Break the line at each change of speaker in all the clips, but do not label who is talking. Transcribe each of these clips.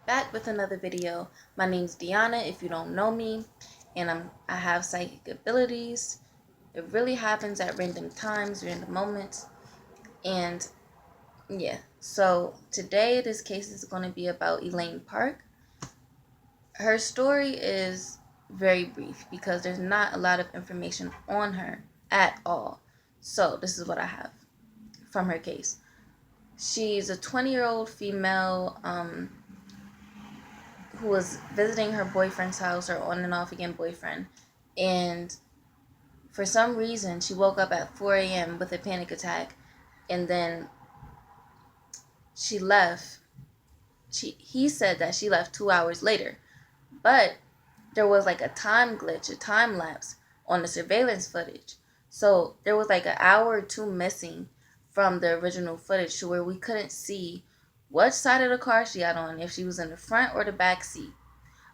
Back with another video. My name's Deanna if you don't know me, and I have psychic abilities. It really happens at random times, random moments, and yeah. So today this case is going to be about Elaine Park. Her story is very brief because there's not a lot of information on her at all. So this is what I have from her case. She's a 20-year-old female who was visiting her boyfriend's house, or on and off again boyfriend, and for some reason she woke up at 4 a.m. with a panic attack, and then she left. He said that she left 2 hours later, but there was like a time glitch, a time lapse on the surveillance footage. So there was like an hour or two missing from the original footage to where we couldn't see what side of the car she had on, if she was in the front or the back seat.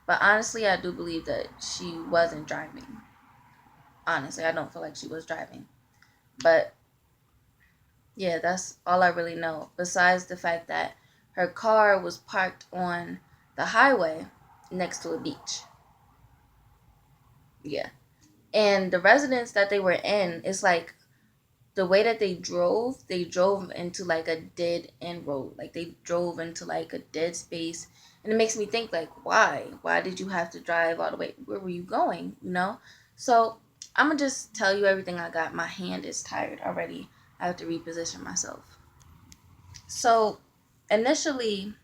But honestly, I do believe that she wasn't driving. Honestly, I don't feel like she was driving. But yeah, that's all I really know. Besides the fact that her car was parked on the highway next to a beach. Yeah. And the residence that they were in is like the way that they drove into like a dead end road. Like they drove into like a dead space. And it makes me think like, why? Why did you have to drive all the way? Where were you going? You know? So I'm gonna just tell you everything I got. My hand is tired already. I have to reposition myself. So initially,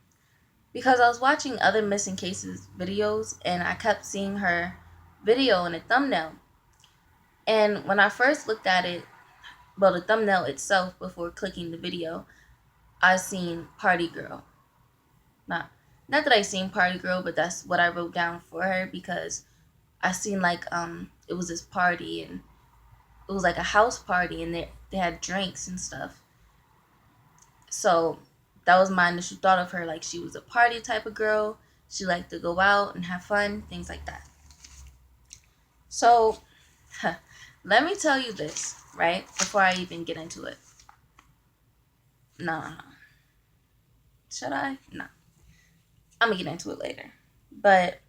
because I was watching other missing cases videos and I kept seeing her video in a thumbnail. And when I first looked at it, well, the thumbnail itself before clicking the video, I seen Party Girl. Not not that I seen Party Girl, but that's what I wrote down for her because I seen like it was this party, and it was like a house party, and they had drinks and stuff. So that was my initial thought of her, like she was a party type of girl. She liked to go out and have fun, things like that. So let me tell you this, right? Before I even get into it. No. Should I? No. I'm gonna get into it later. But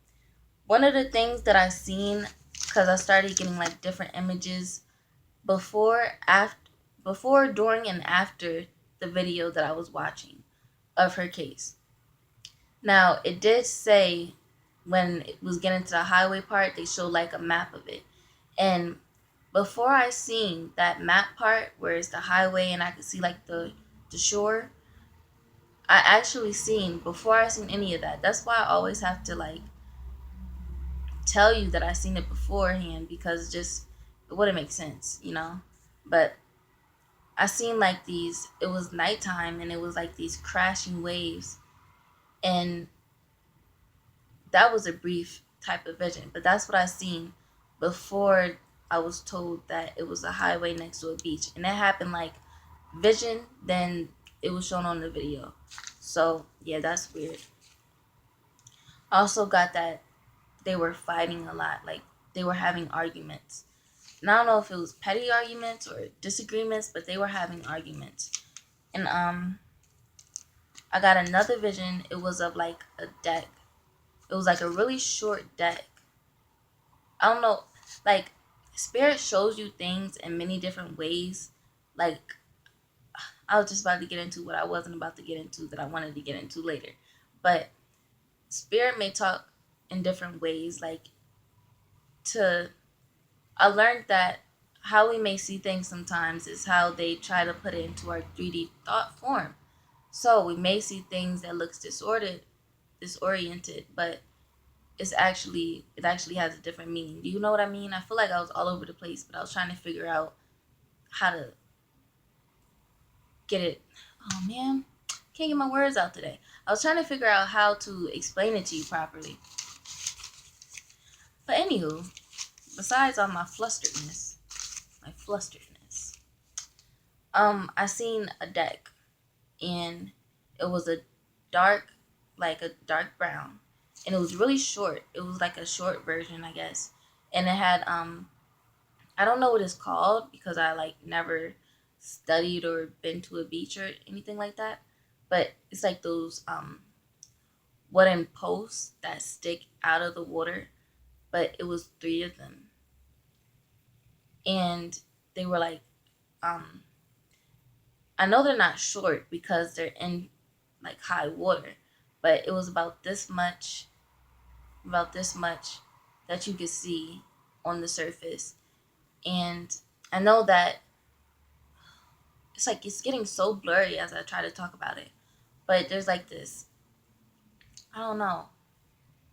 one of the things that I seen, because I started getting like different images before, after, before, during, and after the video that I was watching of her case. Now it did say when it was getting to the highway part, they showed like a map of it, and before I seen that map part where it's the highway and I could see like the shore, I actually seen before I seen any of that. That's why I always have to like tell you that I seen it beforehand because just it wouldn't make sense, you know. But I seen like these. It was nighttime and it was like these crashing waves, and that was a brief type of vision. But that's what I seen before I was told that it was a highway next to a beach, and it happened like vision. Then it was shown on the video. So yeah, that's weird. I also got that they were fighting a lot, like they were having arguments. And I don't know if it was petty arguments or disagreements, but they were having arguments. And I got another vision. It was of like a deck. It was like a really short deck. I don't know, like spirit shows you things in many different ways. Like I was just about to get into what I wasn't about to get into that I wanted to get into later. But spirit may talk in different ways. Like to I learned that how we may see things sometimes is how they try to put it into our 3D thought form. So we may see things that looks disoriented, but it actually has a different meaning. Do you know what I mean? I feel like I was all over the place, but I was trying to figure out how to get it. Oh man, can't get my words out today. I was trying to figure out how to explain it to you properly. But anywho, besides all my flusteredness, I seen a deck, and it was a dark, like a dark brown, and it was really short. It was like a short version, I guess, and it had I don't know what it's called because I like never studied or been to a beach or anything like that, but it's like those wooden posts that stick out of the water, but it was three of them. And they were like, um, I know they're not short because they're in like high water, but it was about this much that you could see on the surface. And I know that it's like it's getting so blurry as I try to talk about it. But there's like this, I don't know.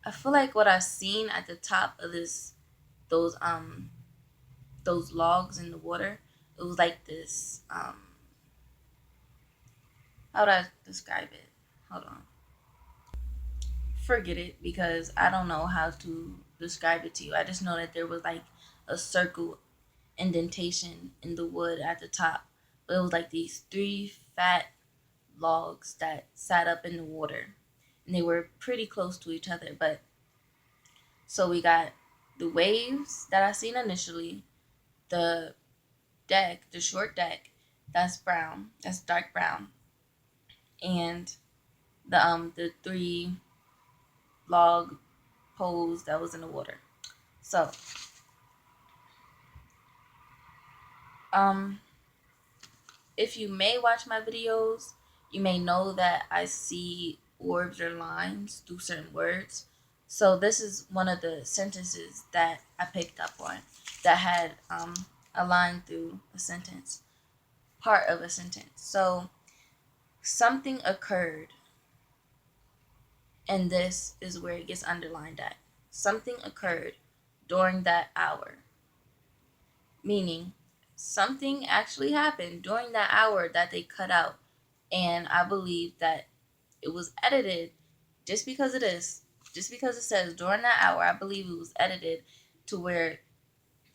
I feel like what I've seen at the top of those um those logs in the water, it was like this how would I describe it? Hold on. Forget it because I don't know how to describe it to you. I just know that there was like a circle indentation in the wood at the top. But it was like these three fat logs that sat up in the water. And they were pretty close to each other. But so we got the waves that I seen initially, the deck, the short deck, that's brown, that's dark brown, and the three log poles that was in the water. So um if you may watch my videos, you may know that I see orbs or lines through certain words. So this is one of the sentences that I picked up on that had a line through a sentence, part of a sentence. So something occurred, and this is where it gets underlined at. Something occurred during that hour, meaning something actually happened during that hour that they cut out. And I believe that it was edited just because it is, just because it says during that hour, I believe it was edited to where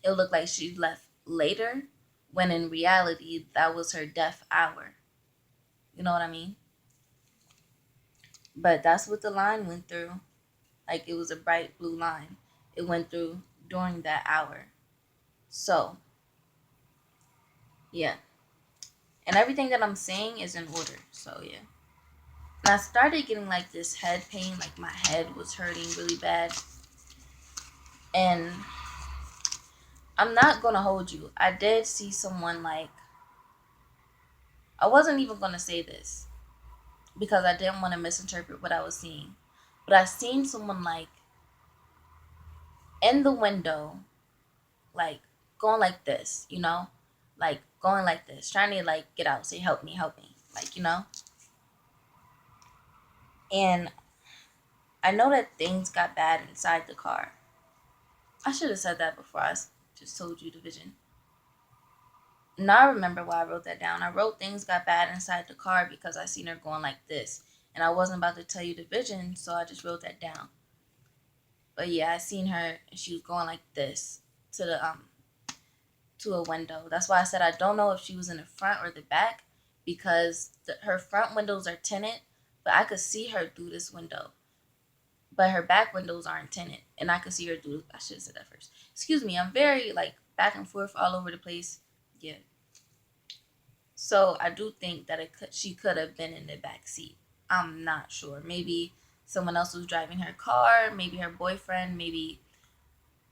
it looked like she left later when in reality that was her death hour. You know what I mean? But that's what the line went through. Like it was a bright blue line. It went through during that hour. So, yeah. And everything that I'm saying is in order. So, yeah. And I started getting like this head pain, like my head was hurting really bad. And I'm not gonna hold you. I did see someone like, I wasn't even gonna say this because I didn't want to misinterpret what I was seeing. But I seen someone like in the window, like going like this, you know? Like going like this, trying to like get out, say, help me. Like, you know? And I know that things got bad inside the car. I should have said that before just told you the vision. Now I remember why I wrote that down. I wrote things got bad inside the car because I seen her going like this. And I wasn't about to tell you the vision, so I just wrote that down. But yeah, I seen her and she was going like this to the to a window. That's why I said I don't know if she was in the front or the back because her front windows are tinted, but I could see her through this window. But her back windows aren't tinted, and I could see her through. I should have said that first. Excuse me, I'm very like back and forth all over the place. Yeah. So I do think that she could have been in the back seat. I'm not sure. Maybe someone else was driving her car. Maybe her boyfriend. Maybe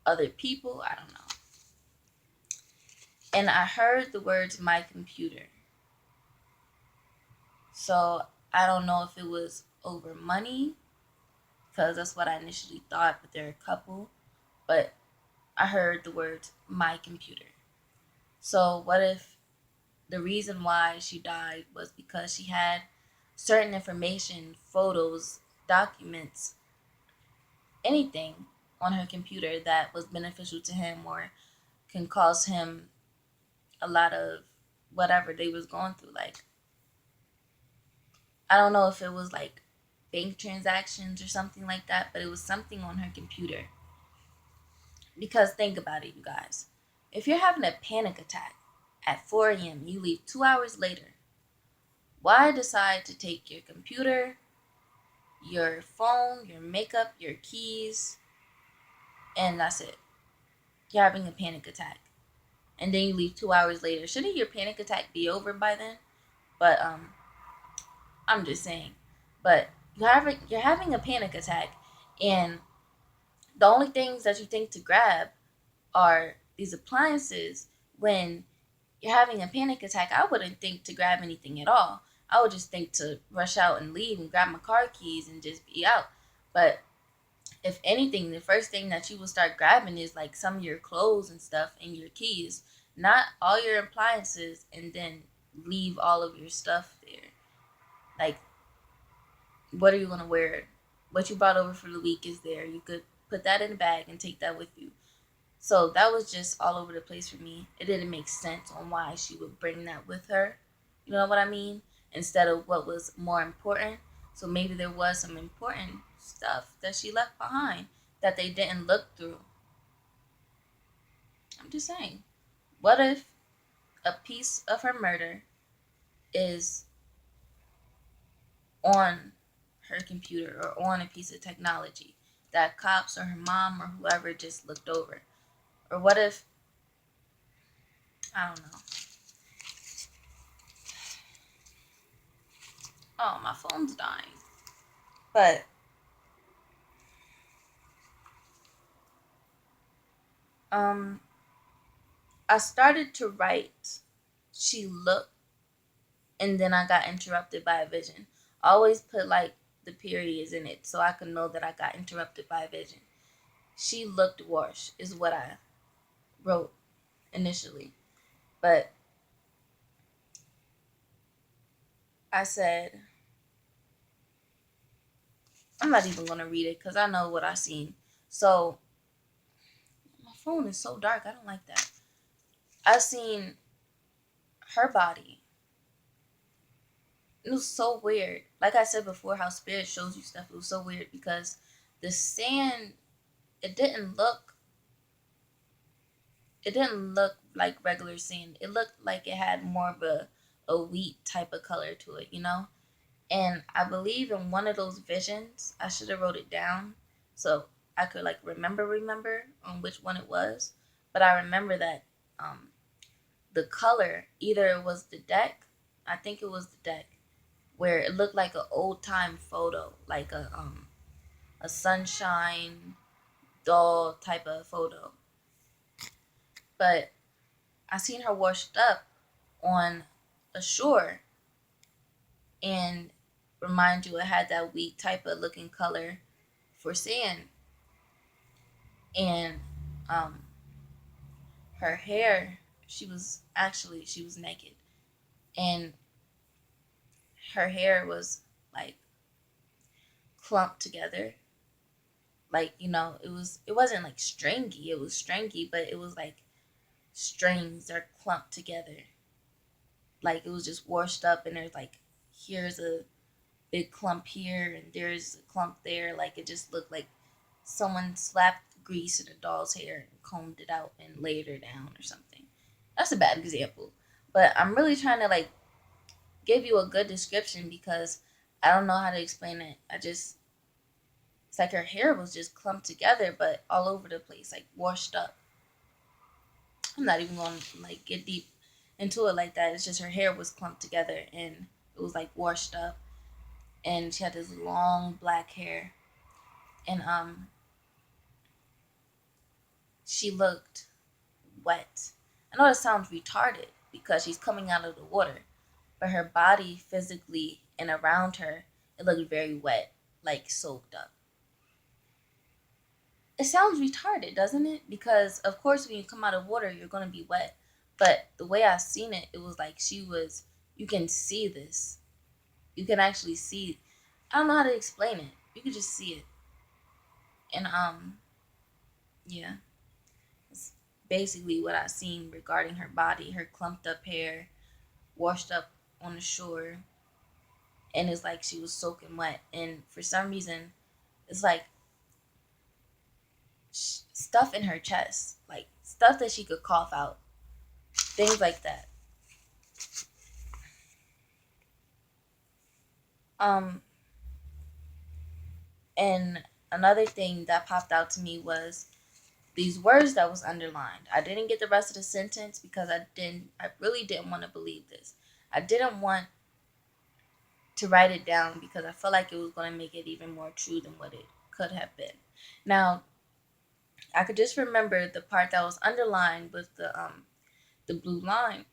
other people. I don't know. And I heard the words "my computer." So I don't know if it was over money, because that's what I initially thought. But they're a couple. But I heard the words "my computer." So what if the reason why she died was because she had certain information, photos, documents, anything on her computer that was beneficial to him or can cause him a lot of whatever they was going through. Like, I don't know if it was like bank transactions or something like that, but it was something on her computer. Because think about it, you guys. If you're having a panic attack at 4 a.m., you leave 2 hours later, why decide to take your computer, your phone, your makeup, your keys, and that's it? You're having a panic attack. And then you leave 2 hours later. Shouldn't your panic attack be over by then? But I'm just saying. But you're having a panic attack, and the only things that you think to grab are these appliances. When you're having a panic attack, I wouldn't think to grab anything at all. I would just think to rush out and leave and grab my car keys and just be out. But if anything, the first thing that you will start grabbing is like some of your clothes and stuff and your keys, not all your appliances, and then leave all of your stuff there. Like, what are you gonna wear? What you brought over for the week is there. You could put that in a bag and take that with you. So that was just all over the place for me. It didn't make sense on why she would bring that with her. You know what I mean? Instead of what was more important. So maybe there was some important stuff that she left behind that they didn't look through. I'm just saying. What if a piece of her murder is on her computer or on a piece of technology that cops or her mom or whoever just looked over? Or what if, I don't know. Oh, my phone's dying. But um I started to write she looked, and then I got interrupted by a vision. I always put like the periods in it so I could know that I got interrupted by a vision. She looked worse is what I wrote initially. But I said, I'm not even gonna read it because I know what I seen. So my phone is so dark, I don't like that. I seen her body. It was so weird. Like I said before, how spirit shows you stuff. It was so weird because the sand, it didn't look it didn't look like regular sand. It looked like it had more of a wheat type of color to it, you know? And I believe in one of those visions, I should have wrote it down so I could like remember on which one it was. But I remember that um the color, either it was the deck, I think it was the deck, where it looked like an old time photo, like a sunshine doll type of photo. But I seen her washed up on a shore, and remind you it had that wheat type of looking color for sand. And um her hair, she was naked, and her hair was like clumped together. Like, it wasn't like stringy, it was stringy, but it was like strings are clumped together. Like, it was just washed up, and there's like, here's a big clump here and there's a clump there. Like, it just looked like someone slapped grease in a doll's hair and combed it out and laid her down or something. That's a bad example. But I'm really trying to like give you a good description because I don't know how to explain it. It's like her hair was just clumped together but all over the place, like washed up. I'm not even going to like get deep into it like that. It's just her hair was clumped together and it was like washed up, and she had this long black hair, and she looked wet. I know it sounds retarded because she's coming out of the water, but her body physically and around her, it looked very wet, like soaked up. It sounds retarded, doesn't it? Because of course when you come out of water, you're going to be wet. But the way I seen it, it was like you can see this. You can actually see, I don't know how to explain it. You can just see it. And yeah, it's basically what I seen regarding her body, her clumped up hair, washed up on the shore, and it's like she was soaking wet. And for some reason, it's like stuff in her chest, like stuff that she could cough out, things like that. Um, and another thing that popped out to me was these words that was underlined. I didn't get the rest of the sentence because I really didn't want to believe this. I didn't want to write it down because I felt like it was going to make it even more true than what it could have been. Now, I could just remember the part that was underlined with the blue line.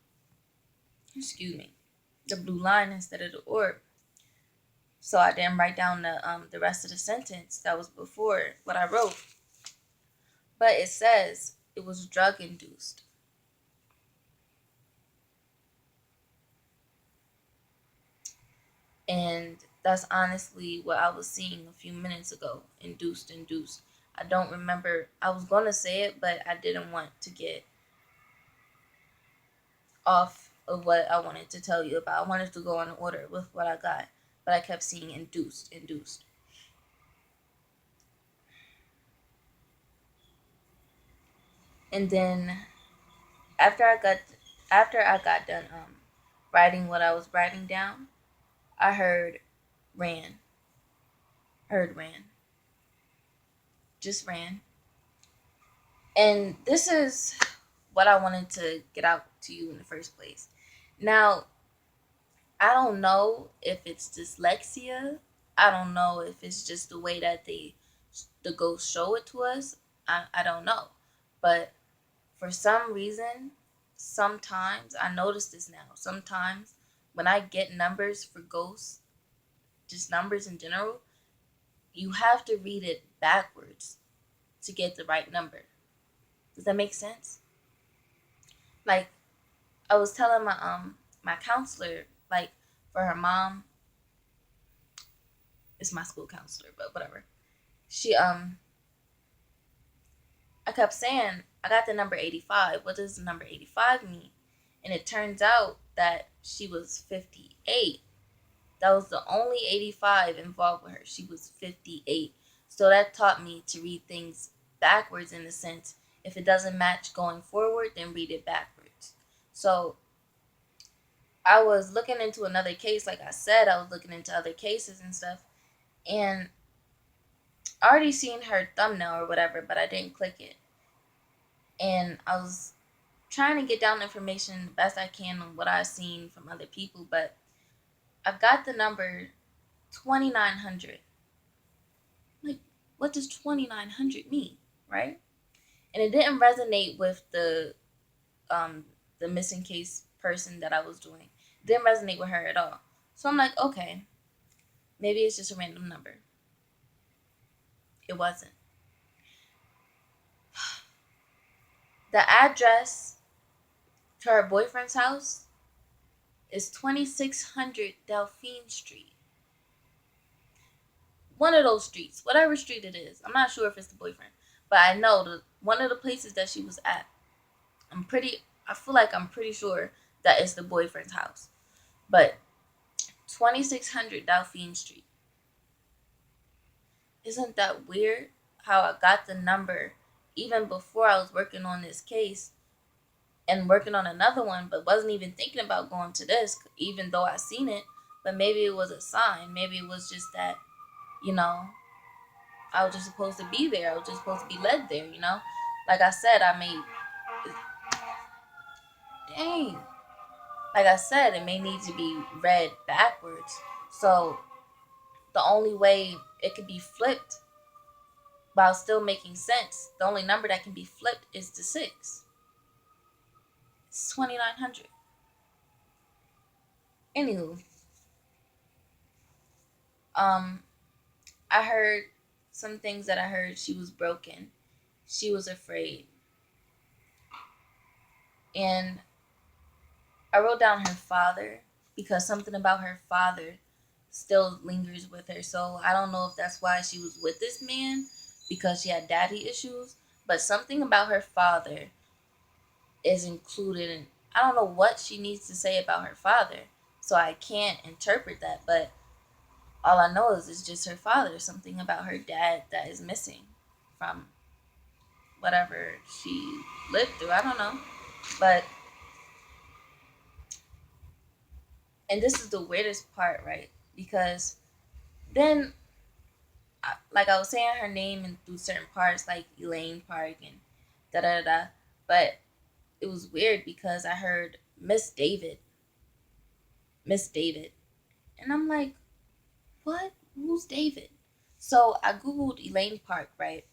Excuse me, the blue line instead of the orb. So I didn't write down the rest of the sentence that was before what I wrote. But it says it was drug induced. And that's honestly what I was seeing a few minutes ago. Induced, induced. I don't remember. I was going to say it, but I didn't want to get off of what I wanted to tell you about. I wanted to go in order with what I got, but I kept seeing induced, induced. And then after I got done writing what I was writing down, I ran, heard ran, just ran. And this is what I wanted to get out to you in the first place. Now, I don't know if it's dyslexia. I don't know if it's just the way that the ghosts show it to us. I don't know. But for some reason, sometimes I notice this now. Sometimes when I get numbers for ghosts, just numbers in general, you have to read it backwards to get the right number. Does that make sense? Like I was telling my counselor, like for her mom, it's my school counselor, but whatever. She I kept saying I got the number 85. What does the number 85 mean? And it turns out that she was 58. That was the only 85 involved with her. She was 58. So that taught me to read things backwards in a sense. If it doesn't match going forward, then read it backwards. So I was looking into another case. Like I said, I was looking into other cases and stuff. And I already seen her thumbnail or whatever, but I didn't click it. And I was trying to get down information the best I can on what I've seen from other people, but I've got the number 2900. Like, what does 2900 mean, right? And it didn't resonate with the missing case person that I was doing. It didn't resonate with her at all. So I'm like, okay, maybe it's just a random number. It wasn't. The address to her boyfriend's house is 2600 Delphine Street. One of those streets, whatever street it is. I'm not sure if it's the boyfriend, but I know one of the places that she was at. I feel like I'm pretty sure that it's the boyfriend's house. But 2600 Delphine Street. Isn't that weird how I got the number even before I was working on this case and working on another one, but wasn't even thinking about going to this, even though I seen it. But maybe it was a sign. Maybe it was just that, you know, I was just supposed to be there. I was just supposed to be led there, you know? Like I said, dang. Like I said, it may need to be read backwards. So the only way it could be flipped while still making sense, the only number that can be flipped is the 6. It's 2900. Anywho, um, I heard some things that I heard. She was broken. She was afraid. And I wrote down her father because something about her father still lingers with her. So I don't know if that's why she was with this man because she had daddy issues, but something about her father is included in. I don't know what she needs to say about her father, so I can't interpret that, but all I know is it's just her father, something about her dad that is missing from whatever she lived through. I don't know. But and this is the weirdest part, right? Because then like I was saying her name and through certain parts like Elaine Park and da da da. But it was weird because I heard Miss David, and I'm like, what? Who's David? So I Googled Elaine Park, right?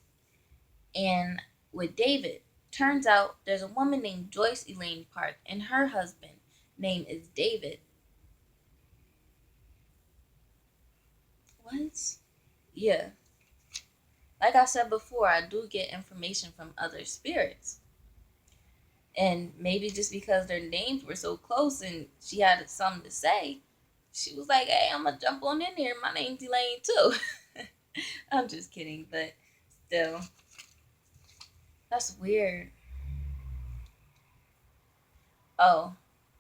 And with David, turns out there's a woman named Joyce Elaine Park, and her husband name is David. What? Yeah. Like I said before, I do get information from other spirits. And maybe just because their names were so close and she had something to say, she was like, hey, I'm going to jump on in here. My name's Elaine, too. I'm just kidding, but still, that's weird. Oh,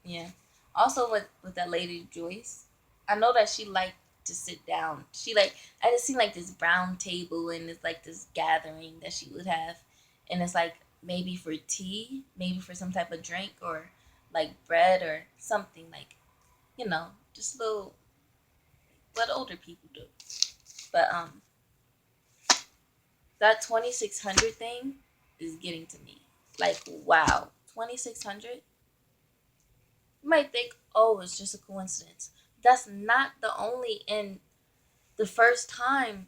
yeah. Also, with that lady Joyce, I know that she liked to sit down. I just seen like this brown table and it's like this gathering that she would have, and it's like maybe for tea, maybe for some type of drink or like bread or something like just little what older people do. But that 2600 thing is getting to me. Like wow, 2600. You might think, oh, it's just a coincidence. That's not the only and the first time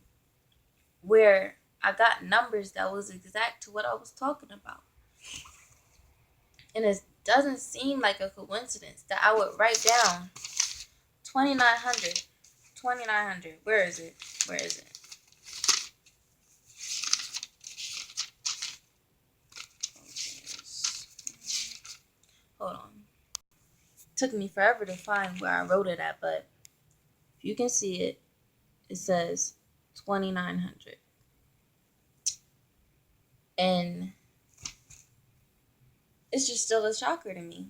where I got numbers that was exact to what I was talking about. And it doesn't seem like a coincidence that I would write down 2900. 2900. Where is it? Where is it? Hold on. It took me forever to find where I wrote it at, but if you can see it, it says 2900. And it's just still a shocker to me.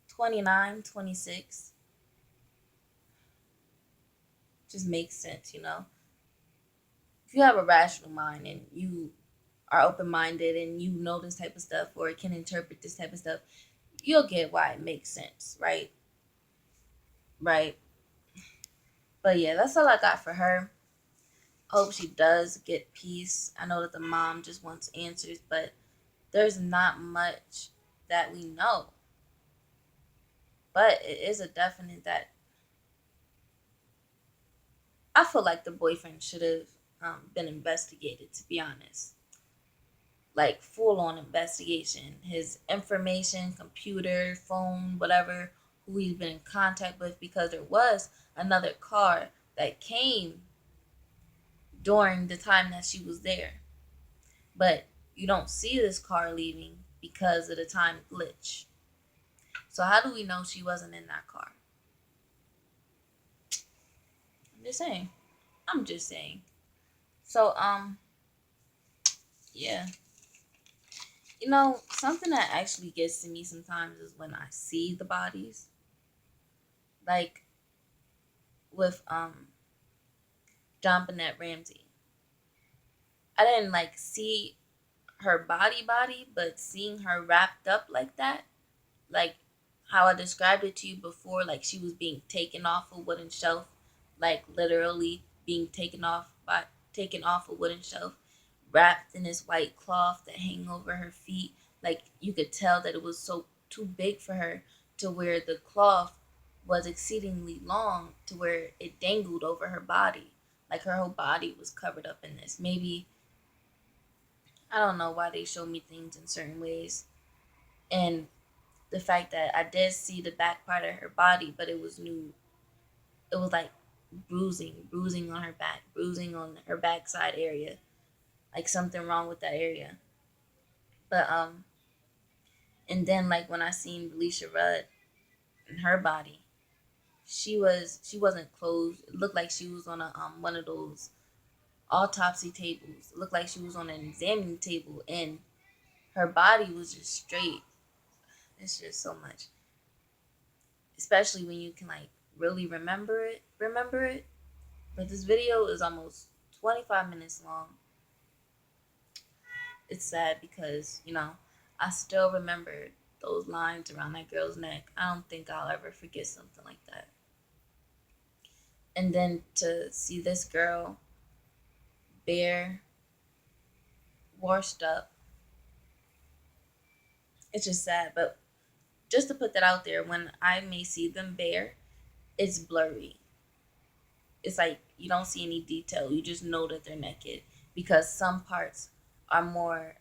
29, 26 just makes sense, If you have a rational mind and you are open minded and you know this type of stuff or can interpret this type of stuff, you'll get why it makes sense, right? Right. But yeah, that's all I got for her. Hope she does get peace. I know that the mom just wants answers, but there's not much that we know. But it is a definite that I feel like the boyfriend should have been investigated, to be honest. Like full on investigation. His information, computer, phone, whatever, who he's been in contact with, because there was another car that came during the time that she was there. But you don't see this car leaving because of the time glitch. So how do we know she wasn't in that car? I'm just saying. I'm just saying. So yeah. Something that actually gets to me sometimes is when I see the bodies. Like with John Bennett Ramsey. I didn't like see her body, but seeing her wrapped up like that, like how I described it to you before, like she was being taken off a wooden shelf, like literally being taken off a wooden shelf, wrapped in this white cloth that hang over her feet. Like you could tell that it was so too big for her to where the cloth was exceedingly long to where it dangled over her body. Like her whole body was covered up in this. Maybe I don't know why they show me things in certain ways. And the fact that I did see the back part of her body, but it was new. It was like bruising on her back, bruising on her backside area, like something wrong with that area. But and then like when I seen Felicia Rudd and her body, she wasn't closed. It looked like she was on a one of those autopsy tables. It looked like she was on an examining table, and her body was just straight. It's just so much, especially when you can like really remember it. But this video is almost 25 minutes long. It's sad because I still remember those lines around that girl's neck. I don't think I'll ever forget something like that. And then to see this girl bare, washed up, it's just sad. But just to put that out there, when I may see them bare, it's blurry. it's like you don't see any detail. You just know that they're naked because some parts are more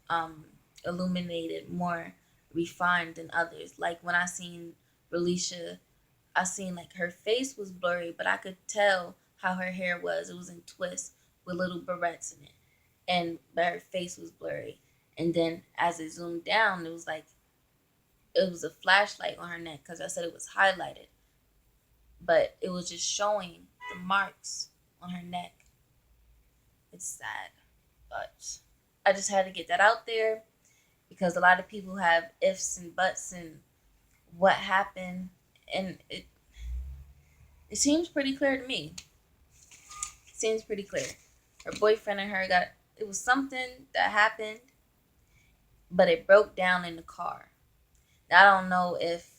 um, illuminated, more refined than others. Like when I seen Relisha, I seen like her face was blurry, but I could tell how her hair was. It was in twists with little barrettes in it, and but her face was blurry. And then as it zoomed down, it was like it was a flashlight on her neck because I said it was highlighted, but it was just showing the marks on her neck. It's sad, but I just had to get that out there because a lot of people have ifs and buts and what happened, and it seems pretty clear to me. It seems pretty clear. Her boyfriend and her got it was something that happened, but it broke down in the car. Now, I don't know if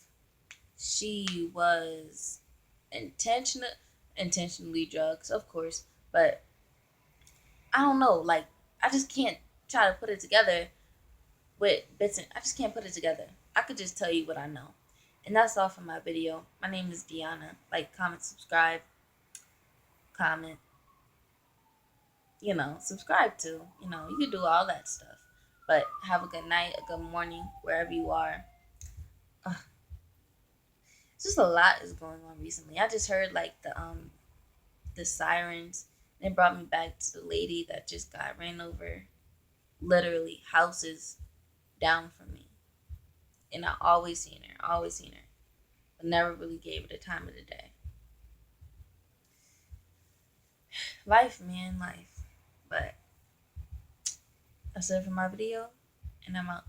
she was intentional intentionally drugs, of course, but I don't know. Like I just can't try to put it together with bits and I just can't put it together. I could just tell you what I know. And that's all for my video. My name is Deanna. Like, comment, subscribe, comment, subscribe to. You can do all that stuff. But have a good night, a good morning, wherever you are. Ugh, it's just a lot is going on recently. I just heard like the sirens. And it brought me back to the lady that just got ran over, literally houses down from me. And I always seen her, but never really gave it a time of the day. Life, man, life. But that's it for my video, and I'm out.